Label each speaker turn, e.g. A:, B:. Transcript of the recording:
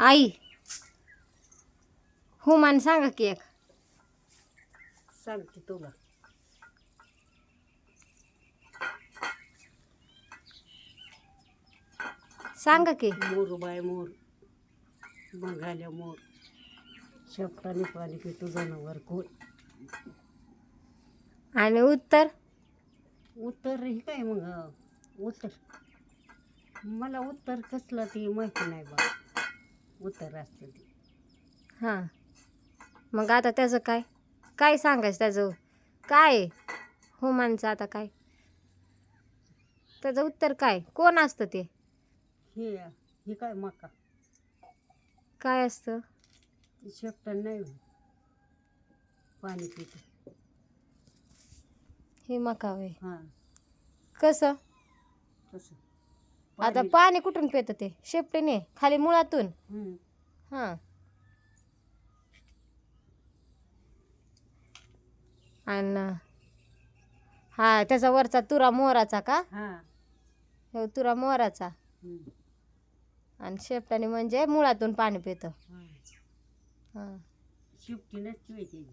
A: आई हो मान सांगा की एक
B: सांगते तुला.
A: सांगा की.
B: मोर बाय मोर, बंगाल्या मोर, शेपटाने पाणी पितो जनावर कोण.
A: आणि उत्तर
B: उत्तर हे काय मग? उत्तर मला उत्तर कसलं ते माहिती नाही बा. उत्तर असतं ते.
A: हां मग आता त्याचं काय काय सांगायचं त्याचं काय हो मानचं आता काय त्याचं उत्तर काय कोण असतं ते
B: हे हे काय मका
A: काय असतं
B: शेपटाने नाही पाणी पितो.
A: हे मका होय
B: हां
A: कसं
B: कसं
A: आता पाणी कुठून पितं ते शेपटीने खाली मुळातून
B: हं.
A: हां आणि हा त्याचा वरचा तुरा मोराचा का
B: हां
A: हो तुरा मोराचा
B: हं.
A: आणि शेपटाने म्हणजे मुळातून पाणी पितं
B: हां
A: हां
B: शेपटीनंच पिते.